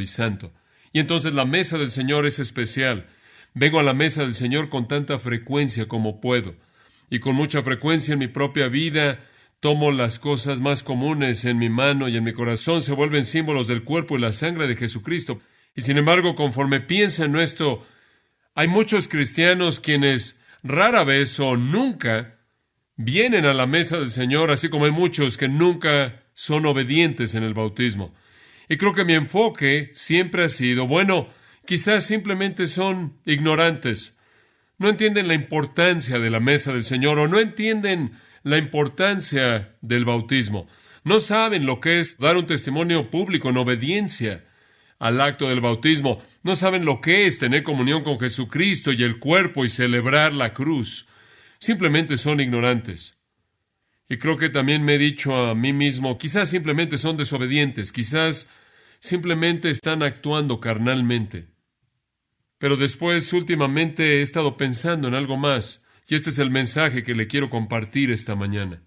y santo. Y entonces la mesa del Señor es especial. Vengo a la mesa del Señor con tanta frecuencia como puedo. Y con mucha frecuencia en mi propia vida tomo las cosas más comunes en mi mano y en mi corazón se vuelven símbolos del cuerpo y la sangre de Jesucristo. Y sin embargo, conforme pienso en esto, hay muchos cristianos quienes rara vez o nunca vienen a la mesa del Señor, así como hay muchos que nunca son obedientes en el bautismo. Y creo que mi enfoque siempre ha sido, bueno, quizás simplemente son ignorantes. No entienden la importancia de la mesa del Señor o no entienden la importancia del bautismo. No saben lo que es dar un testimonio público en obediencia al acto del bautismo. No saben lo que es tener comunión con Jesucristo y el cuerpo y celebrar la cruz. Simplemente son ignorantes. Y creo que también me he dicho a mí mismo, quizás simplemente son desobedientes, quizás simplemente están actuando carnalmente. Pero después, últimamente, he estado pensando en algo más, y este es el mensaje que le quiero compartir esta mañana.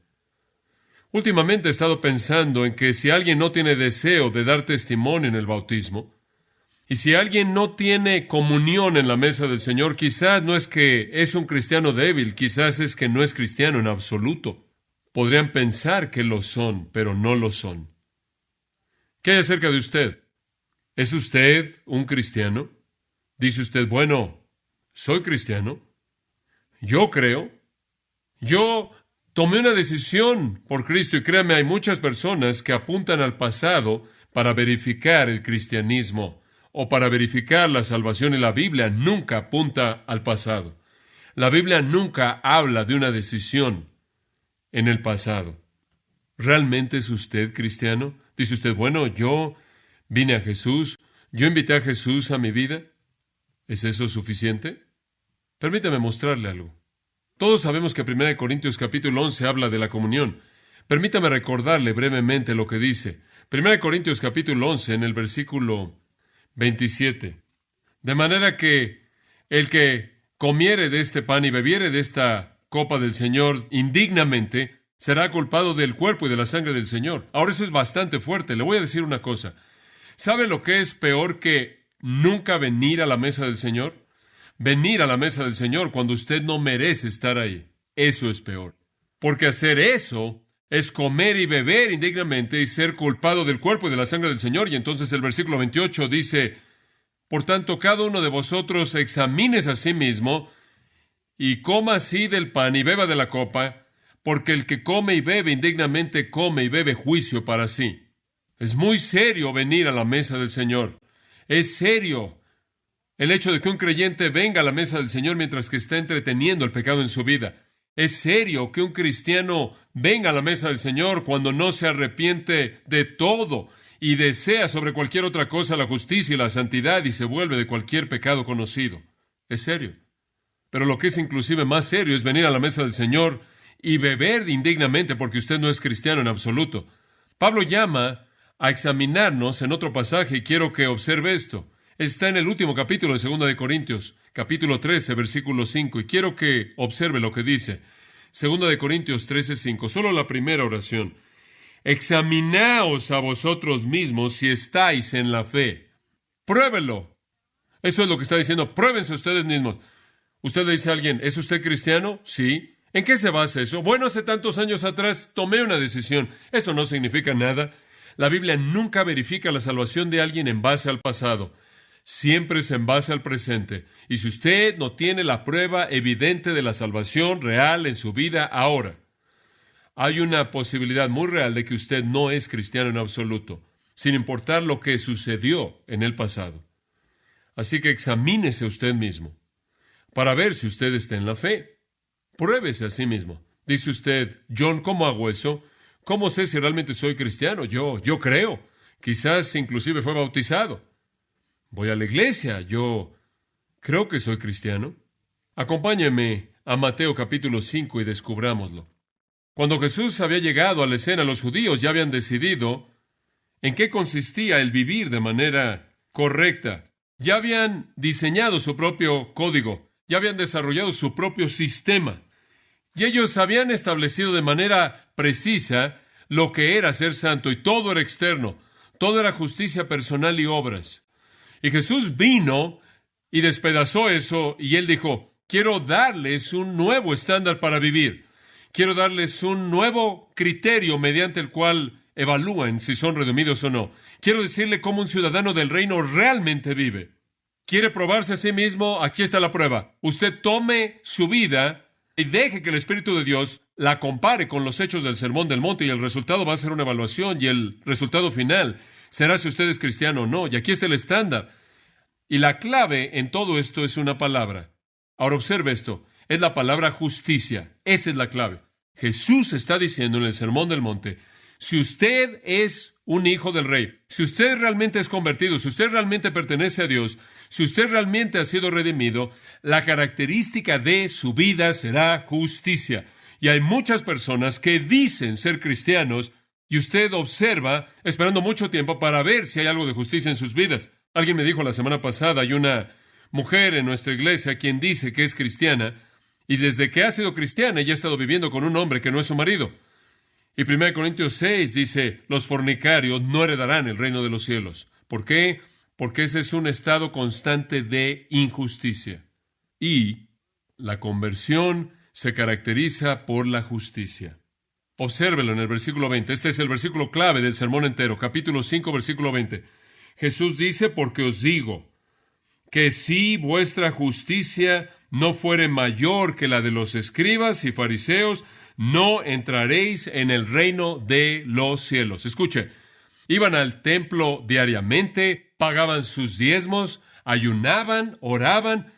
Últimamente he estado pensando en que si alguien no tiene deseo de dar testimonio en el bautismo, y si alguien no tiene comunión en la mesa del Señor, quizás no es que es un cristiano débil, quizás es que no es cristiano en absoluto. Podrían pensar que lo son, pero no lo son. ¿Qué hay acerca de usted? ¿Es usted un cristiano? Dice usted, bueno, soy cristiano. Yo creo. Yo tomé una decisión por Cristo y créame, hay muchas personas que apuntan al pasado para verificar el cristianismo o para verificar la salvación y la Biblia nunca apunta al pasado. La Biblia nunca habla de una decisión en el pasado. ¿Realmente es usted cristiano? Dice usted, bueno, yo vine a Jesús, yo invité a Jesús a mi vida. ¿Es eso suficiente? Permítame mostrarle algo. Todos sabemos que 1 Corintios capítulo 11 habla de la comunión. Permítame recordarle brevemente lo que dice. 1 Corintios capítulo 11 en el versículo 27. De manera que el que comiere de este pan y bebiere de esta copa del Señor indignamente, será culpado del cuerpo y de la sangre del Señor. Ahora eso es bastante fuerte. Le voy a decir una cosa. ¿Sabe lo que es peor que nunca venir a la mesa del Señor? Venir a la mesa del Señor cuando usted no merece estar ahí. Eso es peor. Porque hacer eso es comer y beber indignamente y ser culpado del cuerpo y de la sangre del Señor. Y entonces el versículo 28 dice, por tanto, cada uno de vosotros examínese a sí mismo y coma así del pan y beba de la copa, porque el que come y bebe indignamente come y bebe juicio para sí. Es muy serio venir a la mesa del Señor. Es serio el hecho de que un creyente venga a la mesa del Señor mientras que está entreteniendo el pecado en su vida. Es serio que un cristiano venga a la mesa del Señor cuando no se arrepiente de todo y desea sobre cualquier otra cosa la justicia y la santidad y se vuelve de cualquier pecado conocido. Es serio. Pero lo que es inclusive más serio es venir a la mesa del Señor y beber indignamente porque usted no es cristiano en absoluto. Pablo llama a examinarnos en otro pasaje y quiero que observe esto. Está en el último capítulo de 2 de Corintios, capítulo 13, versículo 5, y quiero que observe lo que dice. 2 de Corintios 13, 5, solo la primera oración. Examinaos a vosotros mismos si estáis en la fe. Pruébelo. Eso es lo que está diciendo. Pruébense ustedes mismos. Usted le dice a alguien, ¿es usted cristiano? Sí. ¿En qué se basa eso? Bueno, hace tantos años atrás tomé una decisión. Eso no significa nada. La Biblia nunca verifica la salvación de alguien en base al pasado. Siempre es en base al presente. Y si usted no tiene la prueba evidente de la salvación real en su vida ahora, hay una posibilidad muy real de que usted no es cristiano en absoluto, sin importar lo que sucedió en el pasado. Así que examínese usted mismo para ver si usted está en la fe. Pruébese a sí mismo. Dice usted, John, ¿cómo hago eso? ¿Cómo sé si realmente soy cristiano? Yo creo. Quizás inclusive fue bautizado. Voy a la iglesia. Yo creo que soy cristiano. Acompáñeme a Mateo capítulo 5 y descubrámoslo. Cuando Jesús había llegado a la escena, los judíos ya habían decidido en qué consistía el vivir de manera correcta. Ya habían diseñado su propio código. Ya habían desarrollado su propio sistema. Y ellos habían establecido de manera precisa lo que era ser santo y todo era externo. Todo era justicia personal y obras. Y Jesús vino y despedazó eso, y Él dijo, quiero darles un nuevo estándar para vivir. Quiero darles un nuevo criterio mediante el cual evalúen si son redimidos o no. Quiero decirle cómo un ciudadano del reino realmente vive. ¿Quiere probarse a sí mismo? Aquí está la prueba. Usted tome su vida y deje que el Espíritu de Dios la compare con los hechos del Sermón del Monte, y el resultado va a ser una evaluación, y el resultado final será si usted es cristiano o no. Y aquí está el estándar. Y la clave en todo esto es una palabra. Ahora observe esto. Es la palabra justicia. Esa es la clave. Jesús está diciendo en el Sermón del Monte, si usted es un hijo del Rey, si usted realmente es convertido, si usted realmente pertenece a Dios, si usted realmente ha sido redimido, la característica de su vida será justicia. Y hay muchas personas que dicen ser cristianos, y usted observa esperando mucho tiempo para ver si hay algo de justicia en sus vidas. Alguien me dijo la semana pasada, hay una mujer en nuestra iglesia quien dice que es cristiana, y desde que ha sido cristiana ella ha estado viviendo con un hombre que no es su marido. Y 1 Corintios 6 dice, los fornicarios no heredarán el reino de los cielos. ¿Por qué? Porque ese es un estado constante de injusticia. Y la conversión se caracteriza por la justicia. Obsérvelo en el versículo 20. Este es el versículo clave del sermón entero. Capítulo 5, versículo 20. Jesús dice, porque os digo, que si vuestra justicia no fuere mayor que la de los escribas y fariseos, no entraréis en el reino de los cielos. Escuche, iban al templo diariamente, pagaban sus diezmos, ayunaban, oraban,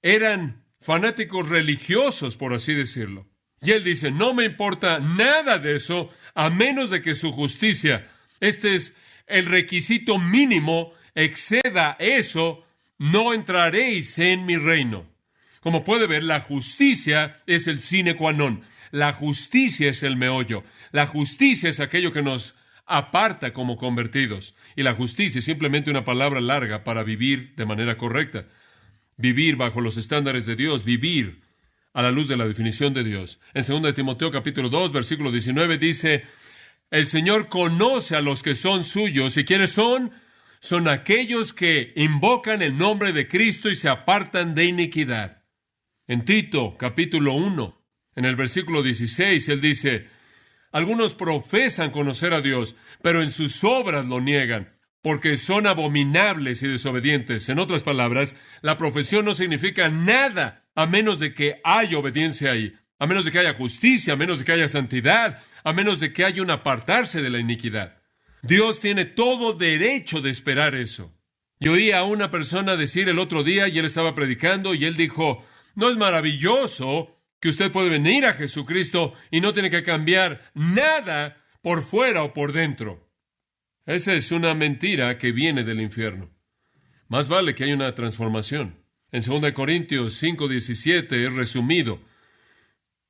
eran fanáticos religiosos, por así decirlo. Y él dice, no me importa nada de eso, a menos de que su justicia, este es el requisito mínimo, exceda eso, no entraréis en mi reino. Como puede ver, la justicia es el sine qua non. La justicia es el meollo. La justicia es aquello que nos aparta como convertidos. Y la justicia es simplemente una palabra larga para vivir de manera correcta. Vivir bajo los estándares de Dios, vivir a la luz de la definición de Dios. En 2 Timoteo capítulo 2, versículo 19 dice, el Señor conoce a los que son suyos. ¿Y quiénes son? Son aquellos que invocan el nombre de Cristo y se apartan de iniquidad. En Tito capítulo 1, en el versículo 16, él dice, algunos profesan conocer a Dios, pero en sus obras lo niegan, porque son abominables y desobedientes. En otras palabras, la profesión no significa nada a menos de que haya obediencia ahí, a menos de que haya justicia, a menos de que haya santidad, a menos de que haya un apartarse de la iniquidad. Dios tiene todo derecho de esperar eso. Y oí a una persona decir el otro día, y él estaba predicando, y él dijo, ¿no es maravilloso que usted puede venir a Jesucristo y no tiene que cambiar nada por fuera o por dentro? Esa es una mentira que viene del infierno. Más vale que haya una transformación. En 2 Corintios 5:17 es resumido.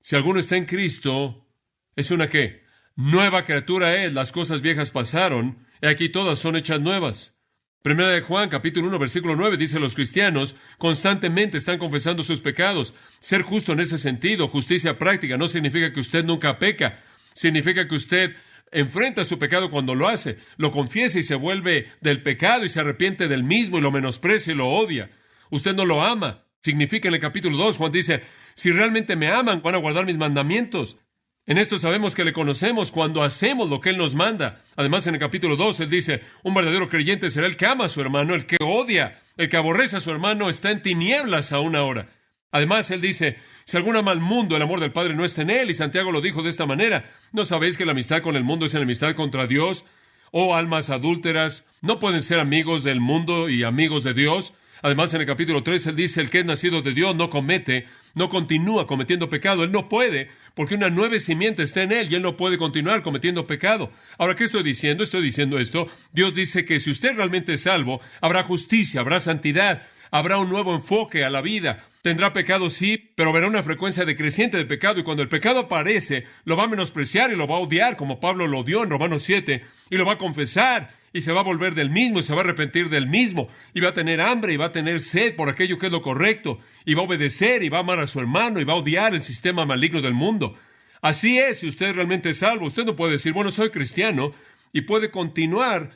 Si alguno está en Cristo, ¿es una qué? Nueva criatura es, las cosas viejas pasaron, y aquí todas son hechas nuevas. Primera de Juan, capítulo 1, versículo 9, dice, los cristianos constantemente están confesando sus pecados. Ser justo en ese sentido, justicia práctica, no significa que usted nunca peca. Significa que usted enfrenta su pecado cuando lo hace, lo confiesa y se vuelve del pecado y se arrepiente del mismo y lo menosprecia y lo odia. Usted no lo ama. Significa en el capítulo 2, Juan dice, si realmente me aman, van a guardar mis mandamientos. En esto sabemos que le conocemos cuando hacemos lo que Él nos manda. Además, en el capítulo 2, Él dice, un verdadero creyente será el que ama a su hermano, el que odia, el que aborrece a su hermano está en tinieblas aún ahora. Además, Él dice, si alguno ama al mundo, el amor del Padre no está en él. Y Santiago lo dijo de esta manera, ¿no sabéis que la amistad con el mundo es enemistad contra Dios? Oh, almas adúlteras, ¿no pueden ser amigos del mundo y amigos de Dios? Además, en el capítulo 3, Él dice, el que es nacido de Dios no continúa cometiendo pecado. Él no puede, porque una nueva simiente está en él y él no puede continuar cometiendo pecado. Ahora, ¿qué estoy diciendo? Estoy diciendo esto. Dios dice que si usted realmente es salvo, habrá justicia, habrá santidad, habrá un nuevo enfoque a la vida. Tendrá pecado, sí, pero verá una frecuencia decreciente de pecado, y cuando el pecado aparece, lo va a menospreciar y lo va a odiar, como Pablo lo odió en Romanos 7, y lo va a confesar, y se va a volver del mismo, y se va a arrepentir del mismo, y va a tener hambre, y va a tener sed por aquello que es lo correcto, y va a obedecer, y va a amar a su hermano, y va a odiar el sistema maligno del mundo. Así es, si usted realmente es salvo, usted no puede decir, bueno, soy cristiano, y puede continuar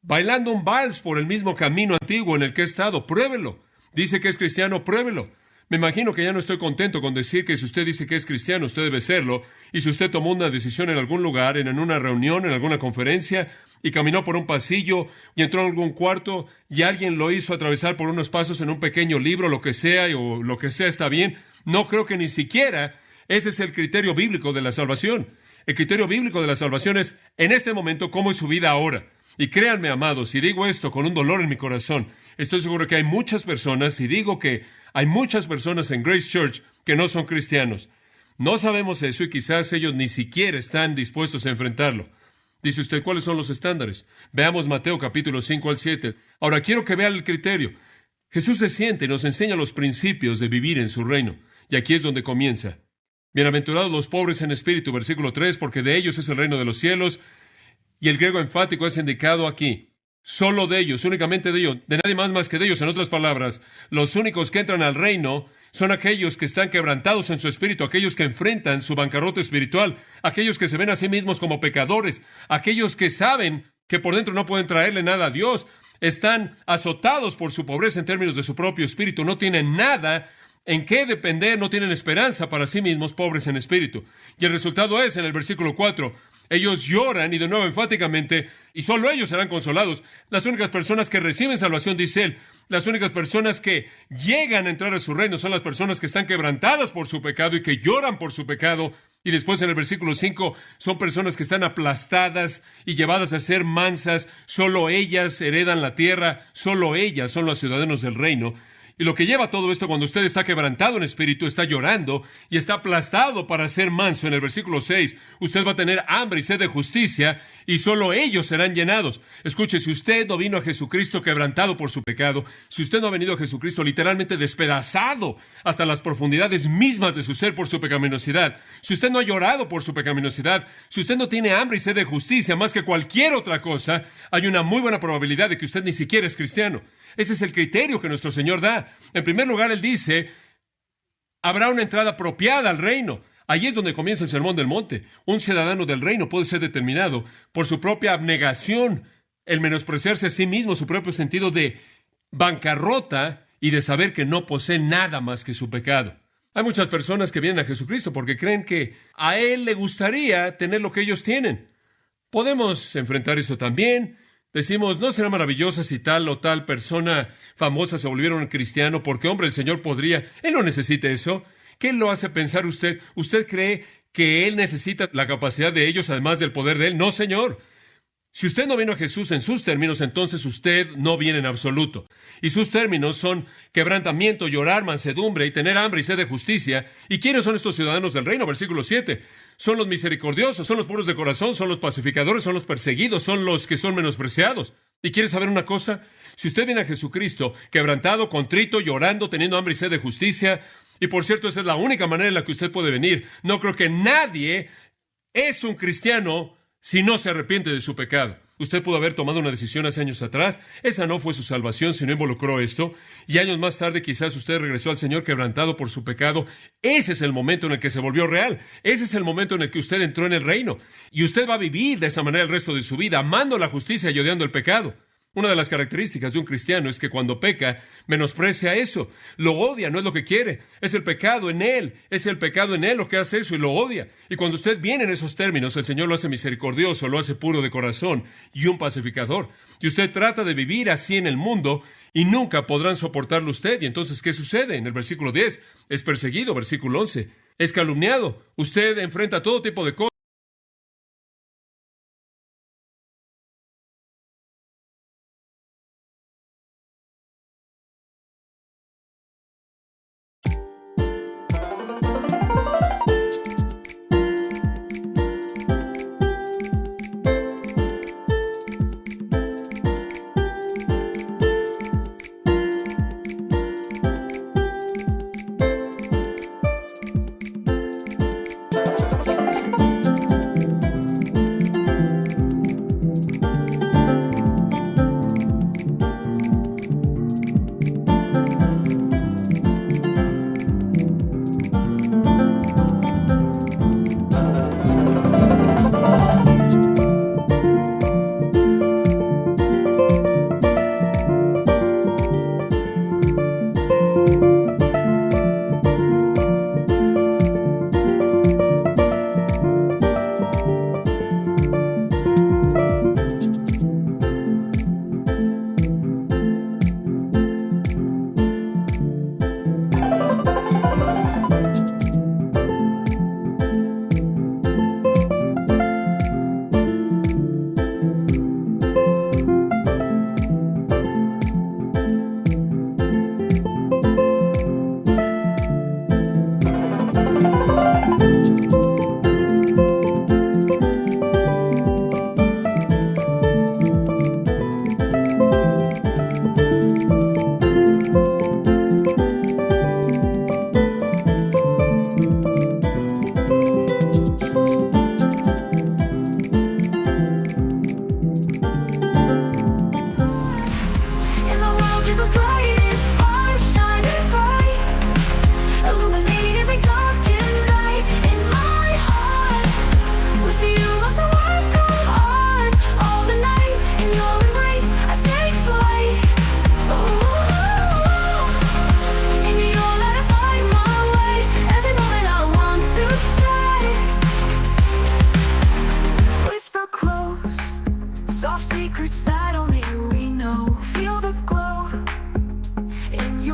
bailando un vals por el mismo camino antiguo en el que he estado. Pruébelo. Dice que es cristiano, pruébelo. Me imagino que ya no estoy contento con decir que si usted dice que es cristiano, usted debe serlo. Y si usted tomó una decisión en algún lugar, en una reunión, en alguna conferencia, y caminó por un pasillo y entró en algún cuarto y alguien lo hizo atravesar por unos pasos en un pequeño libro, lo que sea, o lo que sea está bien, no creo que ni siquiera ese es el criterio bíblico de la salvación. El criterio bíblico de la salvación es, en este momento, cómo es su vida ahora. Y créanme, amados, y digo esto con un dolor en mi corazón, estoy seguro que hay muchas personas, y digo que hay muchas personas en Grace Church que no son cristianos. No sabemos eso y quizás ellos ni siquiera están dispuestos a enfrentarlo. Dice usted, ¿cuáles son los estándares? Veamos Mateo capítulo 5 al 7. Ahora quiero que vean el criterio. Jesús se siente y nos enseña los principios de vivir en su reino. Y aquí es donde comienza. Bienaventurados los pobres en espíritu, versículo 3, porque de ellos es el reino de los cielos. Y el griego enfático es indicado aquí. Solo de ellos, únicamente de ellos, de nadie más que de ellos. En otras palabras, los únicos que entran al reino son aquellos que están quebrantados en su espíritu, aquellos que enfrentan su bancarrota espiritual, aquellos que se ven a sí mismos como pecadores, aquellos que saben que por dentro no pueden traerle nada a Dios, están azotados por su pobreza en términos de su propio espíritu, no tienen nada en qué depender, no tienen esperanza para sí mismos, pobres en espíritu. Y el resultado es, en el versículo 4, ellos lloran, y de nuevo enfáticamente, y solo ellos serán consolados. Las únicas personas que reciben salvación, dice él, las únicas personas que llegan a entrar a su reino son las personas que están quebrantadas por su pecado y que lloran por su pecado. Y después en el versículo 5, son personas que están aplastadas y llevadas a ser mansas. Solo ellas heredan la tierra, solo ellas son los ciudadanos del reino. Y lo que lleva a todo esto, cuando usted está quebrantado en espíritu, está llorando y está aplastado para ser manso, en el versículo 6, usted va a tener hambre y sed de justicia y solo ellos serán llenados. Escuche, si usted no vino a Jesucristo quebrantado por su pecado, si usted no ha venido a Jesucristo literalmente despedazado hasta las profundidades mismas de su ser por su pecaminosidad, si usted no ha llorado por su pecaminosidad, si usted no tiene hambre y sed de justicia más que cualquier otra cosa, hay una muy buena probabilidad de que usted ni siquiera es cristiano. Ese es el criterio que nuestro Señor da. En primer lugar, Él dice, habrá una entrada apropiada al reino. Ahí es donde comienza el Sermón del Monte. Un ciudadano del reino puede ser determinado por su propia abnegación, el menospreciarse a sí mismo, su propio sentido de bancarrota y de saber que no posee nada más que su pecado. Hay muchas personas que vienen a Jesucristo porque creen que a Él le gustaría tener lo que ellos tienen. Podemos enfrentar eso también. Decimos, ¿no será maravillosa si tal o tal persona famosa se volviera un cristiano? Porque, hombre, el Señor podría. Él no necesita eso. ¿Qué lo hace pensar usted? ¿Usted cree que Él necesita la capacidad de ellos, además del poder de Él? No, Señor. Si usted no vino a Jesús en sus términos, entonces usted no viene en absoluto. Y sus términos son quebrantamiento, llorar, mansedumbre y tener hambre y sed de justicia. ¿Y quiénes son estos ciudadanos del reino? Versículo 7. Son los misericordiosos, son los puros de corazón, son los pacificadores, son los perseguidos, son los que son menospreciados. ¿Y quiere saber una cosa? Si usted viene a Jesucristo quebrantado, contrito, llorando, teniendo hambre y sed de justicia, y por cierto, esa es la única manera en la que usted puede venir. No creo que nadie es un cristiano si no se arrepiente de su pecado. Usted pudo haber tomado una decisión hace años atrás. Esa no fue su salvación si no involucró esto. Y años más tarde quizás usted regresó al Señor quebrantado por su pecado. Ese es el momento en el que se volvió real. Ese es el momento en el que usted entró en el reino. Y usted va a vivir de esa manera el resto de su vida, amando la justicia y odiando el pecado. Una de las características de un cristiano es que cuando peca, menosprecia eso. Lo odia, no es lo que quiere. Es el pecado en él. Es el pecado en él lo que hace eso y lo odia. Y cuando usted viene en esos términos, el Señor lo hace misericordioso, lo hace puro de corazón y un pacificador. Y usted trata de vivir así en el mundo y nunca podrán soportarlo usted. Y entonces, ¿qué sucede? En el versículo 10, es perseguido. Versículo 11, es calumniado. Usted enfrenta todo tipo de cosas.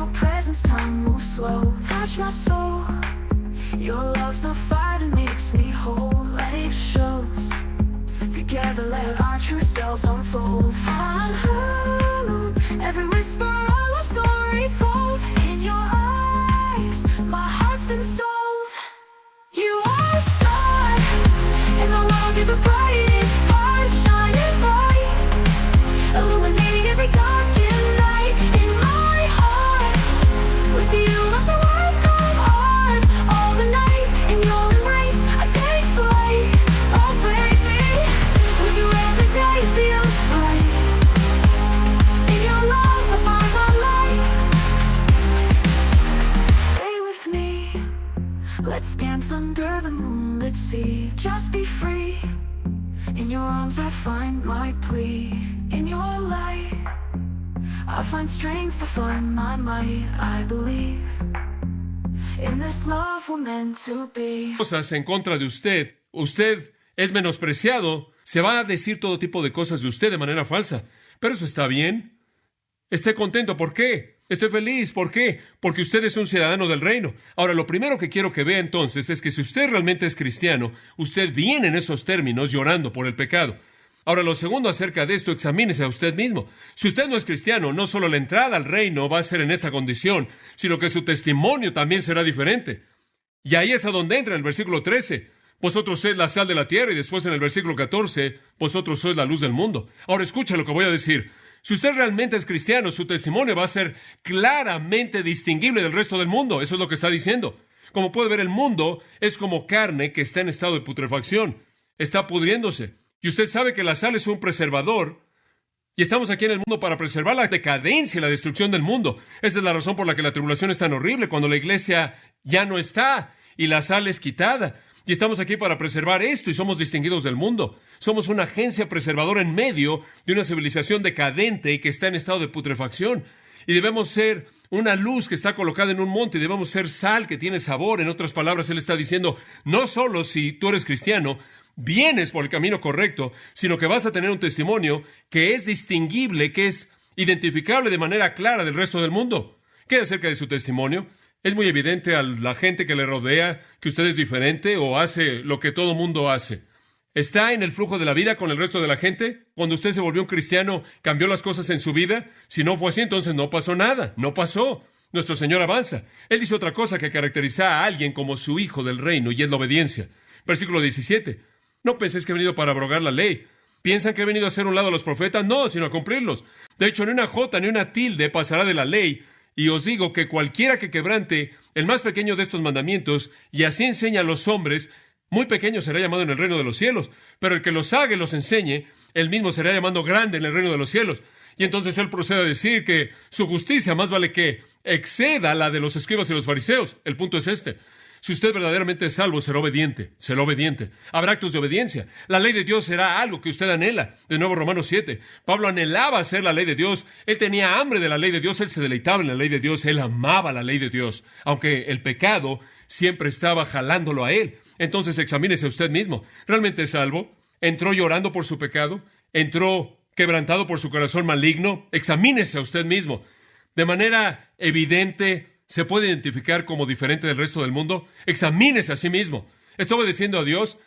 your presence, time moves slow. Touch my soul. Your love's the fire that makes me whole. Let it shows. Together let our true selves unfold. I'm hallowed. Every whisper of a story told. In your eyes, my heart's been sold. You are a star. In the world, you're the brightest part. Shining bright, illuminating every darkened night. In my heart, with you, lost a world come on. All the night, in your embrace, I take flight. Oh baby, with you every day feels right. In your love, I find my light. Stay with me. Let's dance under the moonlit sea. Just be free. In your arms I find my plea. In your light I find strength, I find my might. I believe in this love we're meant to be. Cosas en contra de usted. Usted es menospreciado. Se va a decir todo tipo de cosas de usted de manera falsa. Pero eso está bien. Esté contento. ¿Por qué? Esté feliz. ¿Por qué? Porque usted es un ciudadano del reino. Ahora, lo primero que quiero que vea entonces es que si usted realmente es cristiano, usted viene en esos términos llorando por el pecado. Ahora, lo segundo acerca de esto, examínese a usted mismo. Si usted no es cristiano, no solo la entrada al reino va a ser en esta condición, sino que su testimonio también será diferente. Y ahí es a donde entra en el versículo 13. Vosotros sois la sal de la tierra, y después en el versículo 14, vosotros sois la luz del mundo. Ahora escucha lo que voy a decir. Si usted realmente es cristiano, su testimonio va a ser claramente distinguible del resto del mundo. Eso es lo que está diciendo. Como puede ver, el mundo es como carne que está en estado de putrefacción. Está pudriéndose. Y usted sabe que la sal es un preservador. Y estamos aquí en el mundo para preservar la decadencia y la destrucción del mundo. Esa es la razón por la que la tribulación es tan horrible, cuando la iglesia ya no está y la sal es quitada. Y estamos aquí para preservar esto y somos distinguidos del mundo. Somos una agencia preservadora en medio de una civilización decadente y que está en estado de putrefacción. Y debemos ser una luz que está colocada en un monte y debemos ser sal que tiene sabor. En otras palabras, él está diciendo, no solo si tú eres cristiano, vienes por el camino correcto, sino que vas a tener un testimonio que es distinguible, que es identificable de manera clara del resto del mundo. ¿Qué acerca de su testimonio? ¿Es muy evidente a la gente que le rodea que usted es diferente o hace lo que todo mundo hace? ¿Está en el flujo de la vida con el resto de la gente? Cuando usted se volvió un cristiano, ¿cambió las cosas en su vida? Si no fue así, entonces no pasó nada. No pasó. Nuestro Señor avanza. Él dice otra cosa que caracteriza a alguien como su hijo del reino, y es la obediencia. Versículo 17. No penséis que he venido para abrogar la ley. ¿Piensan que he venido a hacer un lado a los profetas? No, sino a cumplirlos. De hecho, ni una jota ni una tilde pasará de la ley. Y os digo que cualquiera que quebrante el más pequeño de estos mandamientos, y así enseña a los hombres, muy pequeño será llamado en el reino de los cielos. Pero el que los haga y los enseñe, él mismo será llamado grande en el reino de los cielos. Y entonces él procede a decir que su justicia más vale que exceda la de los escribas y los fariseos. El punto es este. Si usted verdaderamente es salvo, será obediente. Será obediente. Habrá actos de obediencia. La ley de Dios será algo que usted anhela. De nuevo, Romanos 7. Pablo anhelaba hacer la ley de Dios. Él tenía hambre de la ley de Dios. Él se deleitaba en la ley de Dios. Él amaba la ley de Dios. Aunque el pecado siempre estaba jalándolo a él. Entonces, examínese a usted mismo. ¿Realmente es salvo? ¿Entró llorando por su pecado? ¿Entró quebrantado por su corazón maligno? Examínese a usted mismo. De manera evidente, ¿se puede identificar como diferente del resto del mundo? Examínese a sí mismo. ¿Está obedeciendo a Dios?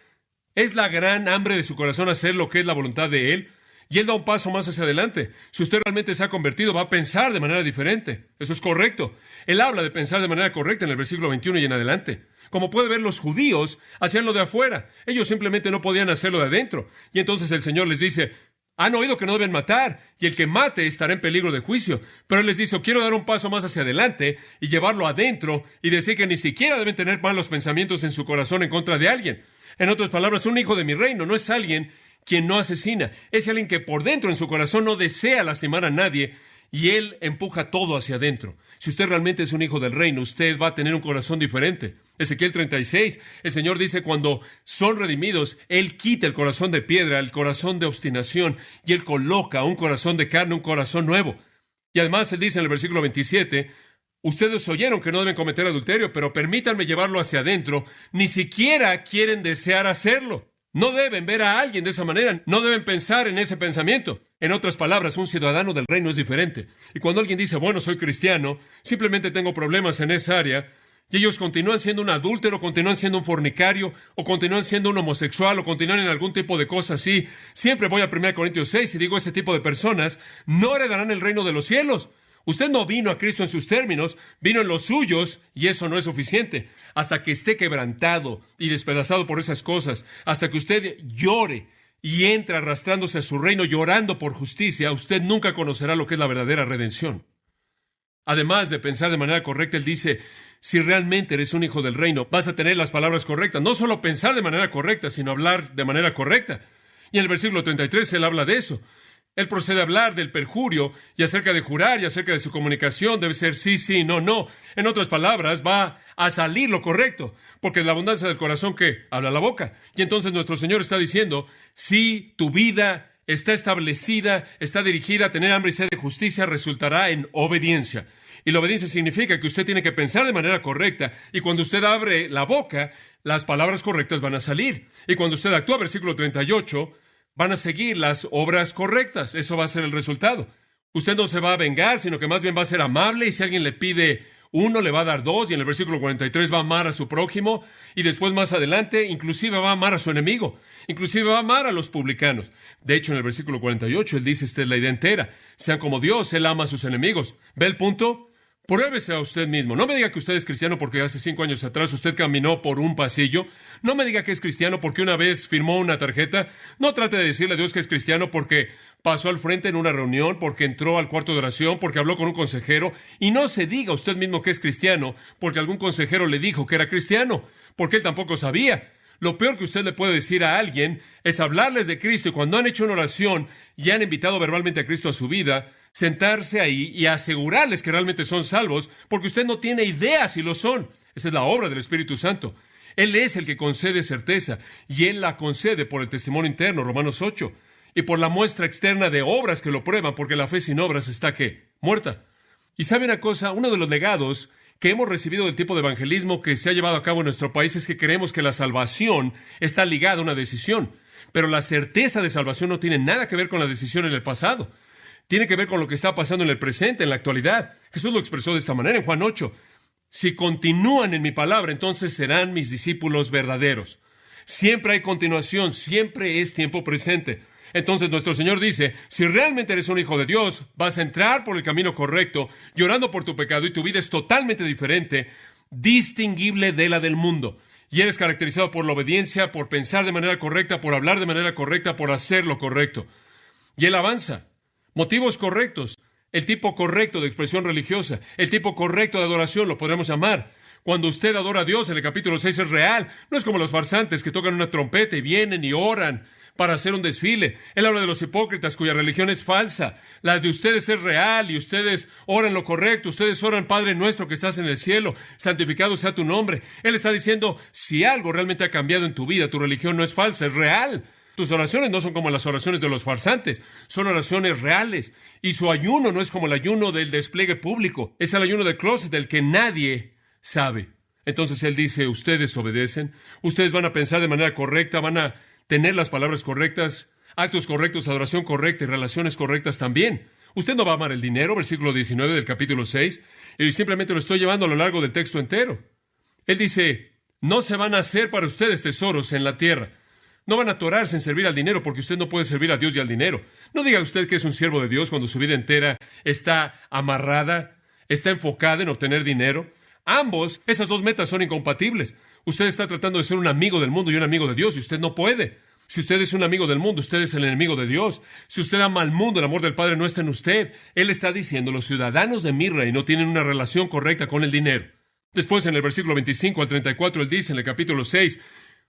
¿Es la gran hambre de su corazón hacer lo que es la voluntad de Él? Y Él da un paso más hacia adelante. Si usted realmente se ha convertido, va a pensar de manera diferente. Eso es correcto. Él habla de pensar de manera correcta en el versículo 21 y en adelante. Como puede ver, los judíos hacían lo de afuera. Ellos simplemente no podían hacerlo de adentro. Y entonces el Señor les dice, han oído que no deben matar, y el que mate estará en peligro de juicio. Pero Él les dice, quiero dar un paso más hacia adelante y llevarlo adentro y decir que ni siquiera deben tener malos pensamientos en su corazón en contra de alguien. En otras palabras, un hijo de mi reino no es alguien quien no asesina. Es alguien que por dentro en su corazón no desea lastimar a nadie y Él empuja todo hacia adentro. Si usted realmente es un hijo del reino, usted va a tener un corazón diferente. Ezequiel 36, el Señor dice, cuando son redimidos, Él quita el corazón de piedra, el corazón de obstinación, y Él coloca un corazón de carne, un corazón nuevo. Y además Él dice en el versículo 27, ustedes oyeron que no deben cometer adulterio, pero permítanme llevarlo hacia adentro, ni siquiera quieren desear hacerlo. No deben ver a alguien de esa manera, no deben pensar en ese pensamiento. En otras palabras, un ciudadano del reino es diferente. Y cuando alguien dice, bueno, soy cristiano, simplemente tengo problemas en esa área, y ellos continúan siendo un adúltero, continúan siendo un fornicario, o continúan siendo un homosexual, o continúan en algún tipo de cosa así, siempre voy a 1 Corintios 6 y digo, ese tipo de personas no heredarán el reino de los cielos. Usted no vino a Cristo en sus términos, vino en los suyos, y eso no es suficiente. Hasta que esté quebrantado y despedazado por esas cosas, hasta que usted llore y entra arrastrándose a su reino llorando por justicia, usted nunca conocerá lo que es la verdadera redención. Además de pensar de manera correcta, él dice, si realmente eres un hijo del reino, vas a tener las palabras correctas. No solo pensar de manera correcta, sino hablar de manera correcta. Y en el versículo 33 él habla de eso. Él procede a hablar del perjurio y acerca de jurar y acerca de su comunicación. Debe ser sí, sí, no, no. En otras palabras, va a salir lo correcto, porque de la abundancia del corazón que habla la boca. Y entonces nuestro Señor está diciendo, si tu vida está establecida, está dirigida a tener hambre y sed de justicia, resultará en obediencia. Y la obediencia significa que usted tiene que pensar de manera correcta, y cuando usted abre la boca, las palabras correctas van a salir. Y cuando usted actúa, versículo 38, van a seguir las obras correctas. Eso va a ser el resultado. Usted no se va a vengar, sino que más bien va a ser amable, y si alguien le pide 1, le va a dar 2, y en el versículo 43 va a amar a su prójimo, y después más adelante, inclusive va a amar a su enemigo, inclusive va a amar a los publicanos. De hecho, en el versículo 48, él dice, esta es la idea entera, sean como Dios, él ama a sus enemigos. ¿Ve el punto? Pruébese a usted mismo. No me diga que usted es cristiano porque hace 5 años atrás usted caminó por un pasillo. No me diga que es cristiano porque una vez firmó una tarjeta. No trate de decirle a Dios que es cristiano porque pasó al frente en una reunión, porque entró al cuarto de oración, porque habló con un consejero. Y no se diga a usted mismo que es cristiano porque algún consejero le dijo que era cristiano, porque él tampoco sabía. Lo peor que usted le puede decir a alguien es hablarles de Cristo, y cuando han hecho una oración y han invitado verbalmente a Cristo a su vida, sentarse ahí y asegurarles que realmente son salvos, porque usted no tiene idea si lo son. Esa es la obra del Espíritu Santo. Él es el que concede certeza, y Él la concede por el testimonio interno, Romanos 8, y por la muestra externa de obras que lo prueban, porque la fe sin obras está, ¿qué? Muerta. Y ¿sabe una cosa? Uno de los legados que hemos recibido del tipo de evangelismo que se ha llevado a cabo en nuestro país es que creemos que la salvación está ligada a una decisión, pero la certeza de salvación no tiene nada que ver con la decisión en el pasado. Tiene que ver con lo que está pasando en el presente, en la actualidad. Jesús lo expresó de esta manera en Juan 8. Si continúan en mi palabra, entonces serán mis discípulos verdaderos. Siempre hay continuación, siempre es tiempo presente. Entonces nuestro Señor dice, si realmente eres un hijo de Dios, vas a entrar por el camino correcto, llorando por tu pecado, y tu vida es totalmente diferente, distinguible de la del mundo. Y eres caracterizado por la obediencia, por pensar de manera correcta, por hablar de manera correcta, por hacer lo correcto. Y Él avanza. Motivos correctos, el tipo correcto de expresión religiosa, el tipo correcto de adoración, lo podremos llamar. Cuando usted adora a Dios, en el capítulo 6 es real. No es como los farsantes que tocan una trompeta y vienen y oran para hacer un desfile. Él habla de los hipócritas cuya religión es falsa. La de ustedes es real y ustedes oran lo correcto. Ustedes oran, Padre nuestro que estás en el cielo, santificado sea tu nombre. Él está diciendo, si algo realmente ha cambiado en tu vida, tu religión no es falsa, es real. Tus oraciones no son como las oraciones de los farsantes, son oraciones reales. Y su ayuno no es como el ayuno del despliegue público, es el ayuno del closet del que nadie sabe. Entonces Él dice, ustedes obedecen, ustedes van a pensar de manera correcta, van a tener las palabras correctas, actos correctos, adoración correcta y relaciones correctas también. Usted no va a amar el dinero, versículo 19 del capítulo 6, y simplemente lo estoy llevando a lo largo del texto entero. Él dice, no se van a hacer para ustedes tesoros en la tierra. No van a atorarse en servir al dinero porque usted no puede servir a Dios y al dinero. No diga usted que es un siervo de Dios cuando su vida entera está amarrada, está enfocada en obtener dinero. Ambos, esas dos metas son incompatibles. Usted está tratando de ser un amigo del mundo y un amigo de Dios y usted no puede. Si usted es un amigo del mundo, usted es el enemigo de Dios. Si usted ama al mundo, el amor del Padre no está en usted. Él está diciendo, los ciudadanos de mi reino tienen una relación correcta con el dinero. Después, en el versículo 25 al 34, él dice en el capítulo 6,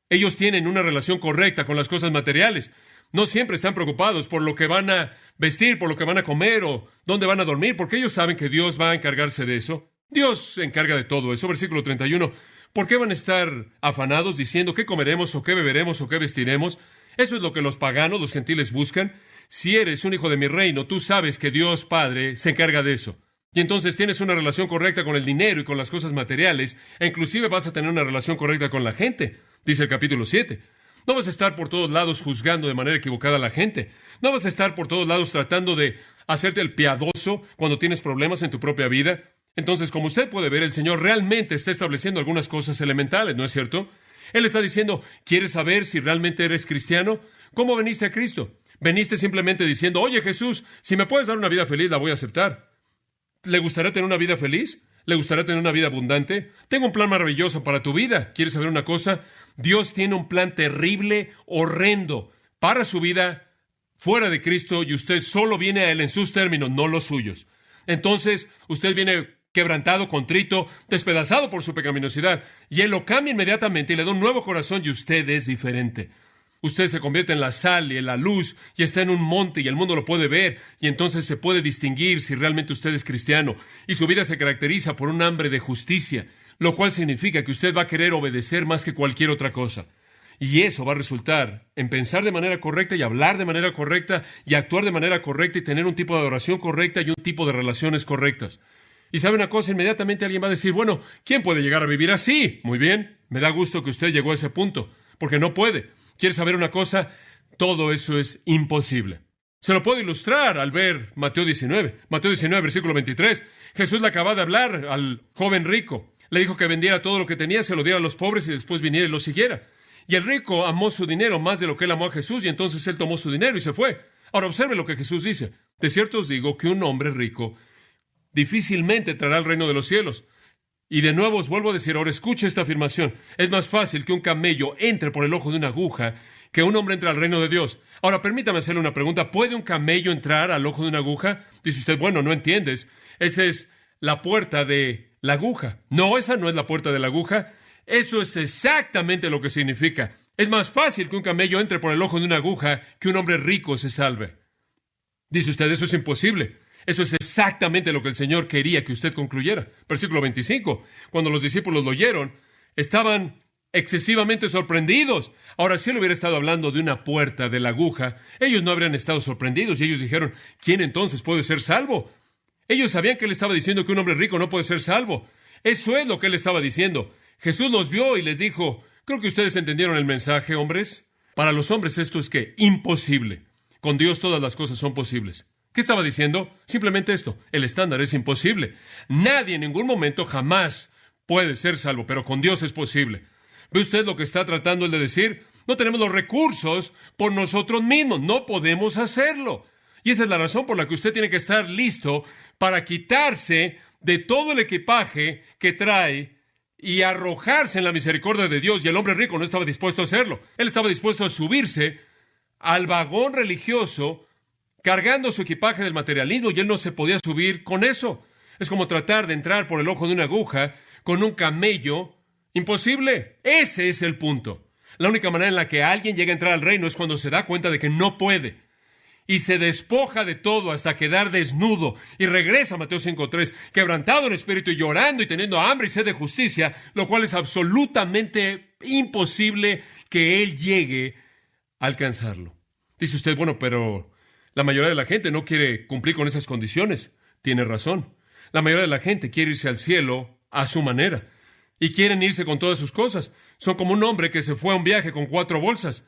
ellos tienen una relación correcta con las cosas materiales. No siempre están preocupados por lo que van a vestir, por lo que van a comer o dónde van a dormir, porque ellos saben que Dios va a encargarse de eso. Dios se encarga de todo eso. Versículo 31. ¿Por qué van a estar afanados diciendo qué comeremos o qué beberemos o qué vestiremos? Eso es lo que los paganos, los gentiles buscan. Si eres un hijo de mi reino, tú sabes que Dios Padre se encarga de eso. Y entonces tienes una relación correcta con el dinero y con las cosas materiales, e inclusive vas a tener una relación correcta con la gente, dice el capítulo 7. No vas a estar por todos lados juzgando de manera equivocada a la gente. No vas a estar por todos lados tratando de hacerte el piadoso cuando tienes problemas en tu propia vida. Entonces, como usted puede ver, el Señor realmente está estableciendo algunas cosas elementales, ¿no es cierto? Él está diciendo, ¿quieres saber si realmente eres cristiano? ¿Cómo veniste a Cristo? ¿Veniste simplemente diciendo, oye Jesús, si me puedes dar una vida feliz, la voy a aceptar? ¿Le gustaría tener una vida feliz? ¿Le gustaría tener una vida abundante? Tengo un plan maravilloso para tu vida. ¿Quieres saber una cosa? Dios tiene un plan terrible, horrendo, para su vida fuera de Cristo, y usted solo viene a Él en sus términos, no los suyos. Entonces, usted viene quebrantado, contrito, despedazado por su pecaminosidad, y Él lo cambia inmediatamente y le da un nuevo corazón, y usted es diferente. Usted se convierte en la sal y en la luz, y está en un monte y el mundo lo puede ver, y entonces se puede distinguir si realmente usted es cristiano, y su vida se caracteriza por un hambre de justicia, lo cual significa que usted va a querer obedecer más que cualquier otra cosa. Y eso va a resultar en pensar de manera correcta y hablar de manera correcta y actuar de manera correcta y tener un tipo de adoración correcta y un tipo de relaciones correctas. Y sabe una cosa, inmediatamente alguien va a decir, bueno, ¿quién puede llegar a vivir así? Muy bien, me da gusto que usted llegó a ese punto, porque no puede. ¿Quiere saber una cosa? Todo eso es imposible. Se lo puedo ilustrar al ver Mateo 19. Mateo 19, versículo 23. Jesús le acaba de hablar al joven rico. Le dijo que vendiera todo lo que tenía, se lo diera a los pobres y después viniera y lo siguiera. Y el rico amó su dinero más de lo que él amó a Jesús, y entonces él tomó su dinero y se fue. Ahora observe lo que Jesús dice. De cierto os digo que un hombre rico difícilmente entrará al reino de los cielos. Y de nuevo os vuelvo a decir, ahora escuche esta afirmación. Es más fácil que un camello entre por el ojo de una aguja que un hombre entre al reino de Dios. Ahora, permítame hacerle una pregunta. ¿Puede un camello entrar al ojo de una aguja? Dice usted, bueno, no entiendes. Esa es la puerta de la aguja. No, esa no es la puerta de la aguja. Eso es exactamente lo que significa. Es más fácil que un camello entre por el ojo de una aguja que un hombre rico se salve. Dice usted, eso es imposible. Eso es exactamente lo que el Señor quería que usted concluyera. Versículo 25. Cuando los discípulos lo oyeron, estaban excesivamente sorprendidos. Ahora, si él hubiera estado hablando de una puerta de la aguja, ellos no habrían estado sorprendidos y ellos dijeron, ¿quién entonces puede ser salvo? Ellos sabían que él estaba diciendo que un hombre rico no puede ser salvo. Eso es lo que él estaba diciendo. Jesús los vio y les dijo, creo que ustedes entendieron el mensaje, hombres. Para los hombres esto es que imposible. Con Dios todas las cosas son posibles. ¿Qué estaba diciendo? Simplemente esto. El estándar es imposible. Nadie en ningún momento jamás puede ser salvo, pero con Dios es posible. ¿Ve usted lo que está tratando él de decir? No tenemos los recursos por nosotros mismos. No podemos hacerlo. Y esa es la razón por la que usted tiene que estar listo para quitarse de todo el equipaje que trae y arrojarse en la misericordia de Dios. Y el hombre rico no estaba dispuesto a hacerlo. Él estaba dispuesto a subirse al vagón religioso cargando su equipaje del materialismo, y él no se podía subir con eso. Es como tratar de entrar por el ojo de una aguja con un camello. Imposible. Ese es el punto. La única manera en la que alguien llega a entrar al reino es cuando se da cuenta de que no puede. Y se despoja de todo hasta quedar desnudo. Y regresa a Mateo 5:3, quebrantado en espíritu y llorando y teniendo hambre y sed de justicia, lo cual es absolutamente imposible que él llegue a alcanzarlo. Dice usted, bueno, pero la mayoría de la gente no quiere cumplir con esas condiciones. Tiene razón. La mayoría de la gente quiere irse al cielo a su manera. Y quieren irse con todas sus cosas. Son como un hombre que se fue a un viaje con 4 bolsas.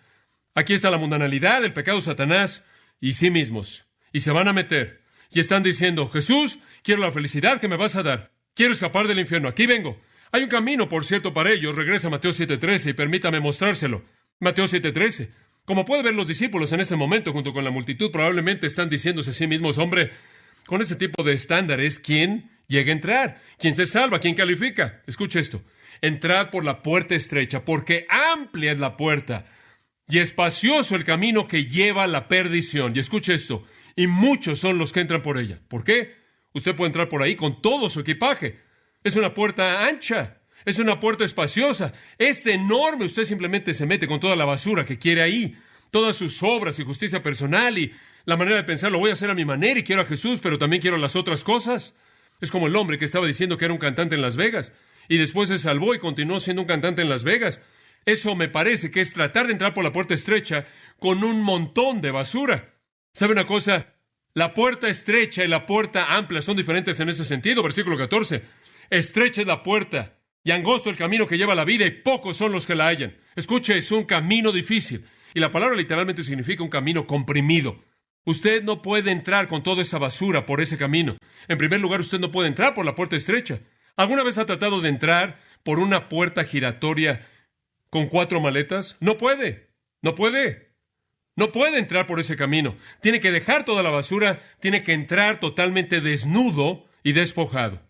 Aquí está la mundanalidad, el pecado, Satanás y sí mismos. Y se van a meter. Y están diciendo, Jesús, quiero la felicidad que me vas a dar. Quiero escapar del infierno. Aquí vengo. Hay un camino, por cierto, para ellos. Regresa a Mateo 7:13 y permítame mostrárselo. Mateo 7:13. Como puede ver, los discípulos en este momento, junto con la multitud, probablemente están diciéndose a sí mismos, hombre, con este tipo de estándares, ¿quién llega a entrar? ¿Quién se salva? ¿Quién califica? Escuche esto. Entrad por la puerta estrecha, porque amplia es la puerta y espacioso el camino que lleva a la perdición. Y escuche esto. Y muchos son los que entran por ella. ¿Por qué? Usted puede entrar por ahí con todo su equipaje. Es una puerta ancha. Es una puerta espaciosa. Es enorme. Usted simplemente se mete con toda la basura que quiere ahí. Todas sus obras y justicia personal y la manera de pensar, lo voy a hacer a mi manera y quiero a Jesús, pero también quiero las otras cosas. Es como el hombre que estaba diciendo que era un cantante en Las Vegas y después se salvó y continuó siendo un cantante en Las Vegas. Eso me parece que es tratar de entrar por la puerta estrecha con un montón de basura. ¿Sabe una cosa? La puerta estrecha y la puerta amplia son diferentes en ese sentido. Versículo 14. Estrecha es la puerta y angosto el camino que lleva a la vida, y pocos son los que la hallan. Escuche, es un camino difícil. Y la palabra literalmente significa un camino comprimido. Usted no puede entrar con toda esa basura por ese camino. En primer lugar, usted no puede entrar por la puerta estrecha. ¿Alguna vez ha tratado de entrar por una puerta giratoria con 4 maletas? No puede. No puede. No puede entrar por ese camino. Tiene que dejar toda la basura, tiene que entrar totalmente desnudo y despojado.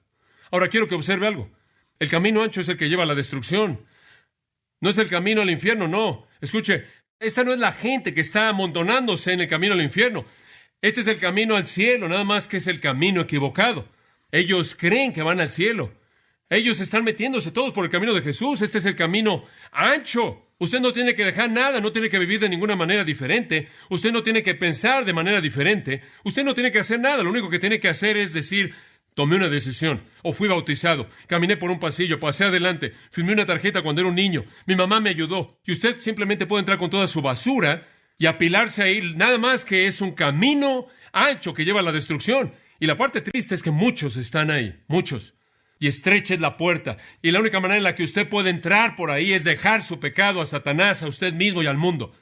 Ahora quiero que observe algo. El camino ancho es el que lleva a la destrucción. No es el camino al infierno, no. Escuche, esta no es la gente que está amontonándose en el camino al infierno. Este es el camino al cielo, nada más que es el camino equivocado. Ellos creen que van al cielo. Ellos están metiéndose todos por el camino de Jesús. Este es el camino ancho. Usted no tiene que dejar nada, no tiene que vivir de ninguna manera diferente. Usted no tiene que pensar de manera diferente. Usted no tiene que hacer nada. Lo único que tiene que hacer es decir, tomé una decisión, o fui bautizado, caminé por un pasillo, pasé adelante, firmé una tarjeta cuando era un niño, mi mamá me ayudó, y usted simplemente puede entrar con toda su basura y apilarse ahí, nada más que es un camino ancho que lleva a la destrucción. Y la parte triste es que muchos están ahí, muchos. Y estrecha es la puerta, y la única manera en la que usted puede entrar por ahí es dejar su pecado a Satanás, a usted mismo y al mundo.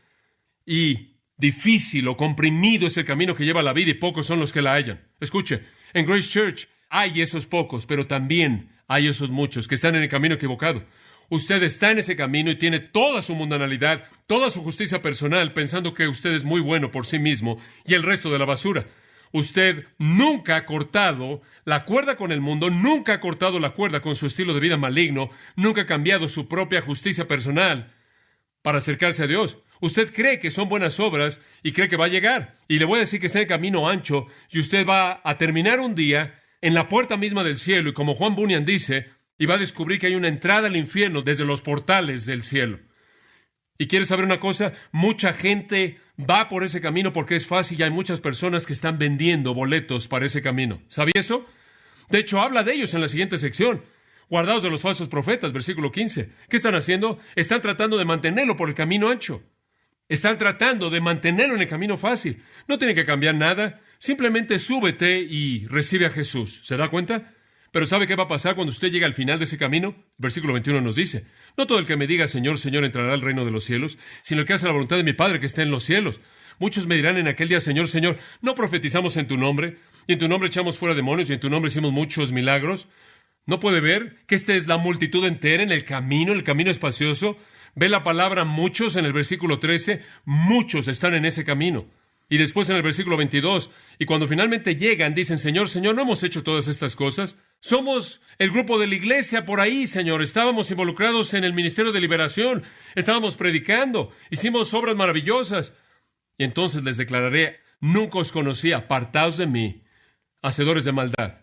Y difícil o comprimido es el camino que lleva a la vida, y pocos son los que la hallan. Escuche, en Grace Church hay esos pocos, pero también hay esos muchos que están en el camino equivocado. Usted está en ese camino y tiene toda su mundanalidad, toda su justicia personal, pensando que usted es muy bueno por sí mismo y el resto de la basura. Usted nunca ha cortado la cuerda con el mundo, nunca ha cortado la cuerda con su estilo de vida maligno, nunca ha cambiado su propia justicia personal para acercarse a Dios. Usted cree que son buenas obras y cree que va a llegar. Y le voy a decir que está en el camino ancho y usted va a terminar un día en la puerta misma del cielo, y como Juan Bunyan dice, y va a descubrir que hay una entrada al infierno desde los portales del cielo. ¿Y quieres saber una cosa? Mucha gente va por ese camino porque es fácil y hay muchas personas que están vendiendo boletos para ese camino. ¿Sabía eso? De hecho, habla de ellos en la siguiente sección. Guardaos de los falsos profetas, versículo 15. ¿Qué están haciendo? Están tratando de mantenerlo por el camino ancho. Están tratando de mantenerlo en el camino fácil. No tiene que cambiar nada. Simplemente súbete y recibe a Jesús. ¿Se da cuenta? Pero ¿sabe qué va a pasar cuando usted llegue al final de ese camino? Versículo 21 nos dice, no todo el que me diga Señor, Señor entrará al reino de los cielos, sino el que hace la voluntad de mi Padre que está en los cielos. Muchos me dirán en aquel día, Señor, Señor, ¿no profetizamos en tu nombre? Y en tu nombre echamos fuera demonios y en tu nombre hicimos muchos milagros. ¿No puede ver que esta es la multitud entera en el camino espacioso? Ve la palabra muchos en el versículo 13, muchos están en ese camino. Y después en el versículo 22, y cuando finalmente llegan, dicen, Señor, Señor, ¿no hemos hecho todas estas cosas? Somos el grupo de la iglesia por ahí, Señor. Estábamos involucrados en el ministerio de liberación. Estábamos predicando. Hicimos obras maravillosas. Y entonces les declararé, nunca os conocí, apartaos de mí, hacedores de maldad.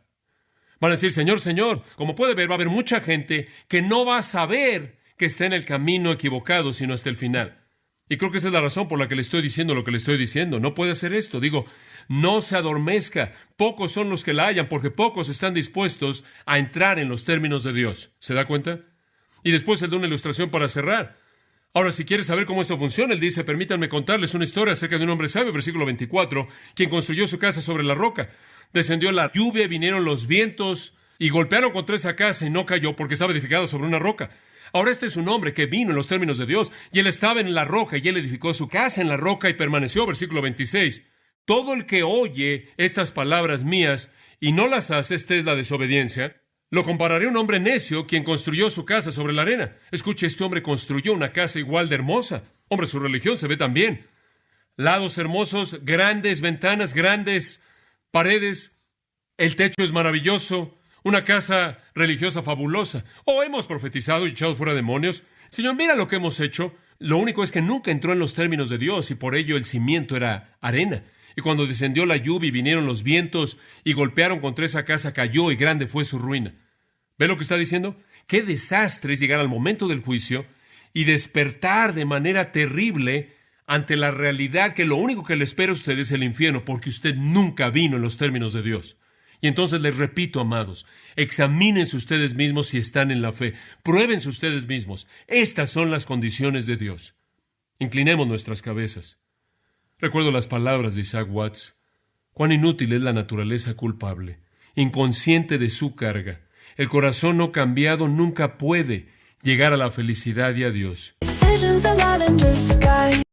Van a decir, Señor, Señor. Como puede ver, va a haber mucha gente que no va a saber que está en el camino equivocado, sino hasta el final. Y creo que esa es la razón por la que le estoy diciendo lo que le estoy diciendo. No puede hacer esto. Digo, no se adormezca. Pocos son los que la hallan, porque pocos están dispuestos a entrar en los términos de Dios. ¿Se da cuenta? Y después él da una ilustración para cerrar. Ahora, si quieres saber cómo esto funciona, él dice, permítanme contarles una historia acerca de un hombre sabio, versículo 24, quien construyó su casa sobre la roca. Descendió la lluvia, vinieron los vientos y golpearon contra esa casa y no cayó porque estaba edificada sobre una roca. Ahora este es un hombre que vino en los términos de Dios, y él estaba en la roca, y él edificó su casa en la roca y permaneció, versículo 26. Todo el que oye estas palabras mías y no las hace, esta es la desobediencia, lo compararé a un hombre necio quien construyó su casa sobre la arena. Escuche, este hombre construyó una casa igual de hermosa. Hombre, su religión se ve también. Lados hermosos, grandes ventanas, grandes paredes. El techo es maravilloso. Una casa religiosa fabulosa. Oh, hemos profetizado y echado fuera demonios. Señor, mira lo que hemos hecho. Lo único es que nunca entró en los términos de Dios y por ello el cimiento era arena. Y cuando descendió la lluvia y vinieron los vientos y golpearon contra esa casa, cayó y grande fue su ruina. ¿Ve lo que está diciendo? Qué desastre es llegar al momento del juicio y despertar de manera terrible ante la realidad que lo único que le espera a usted es el infierno, porque usted nunca vino en los términos de Dios. Y entonces les repito, amados, examínense ustedes mismos si están en la fe. Pruébense ustedes mismos. Estas son las condiciones de Dios. Inclinemos nuestras cabezas. Recuerdo las palabras de Isaac Watts. Cuán inútil es la naturaleza culpable, inconsciente de su carga. El corazón no cambiado nunca puede llegar a la felicidad y a Dios. visions of lavender sky.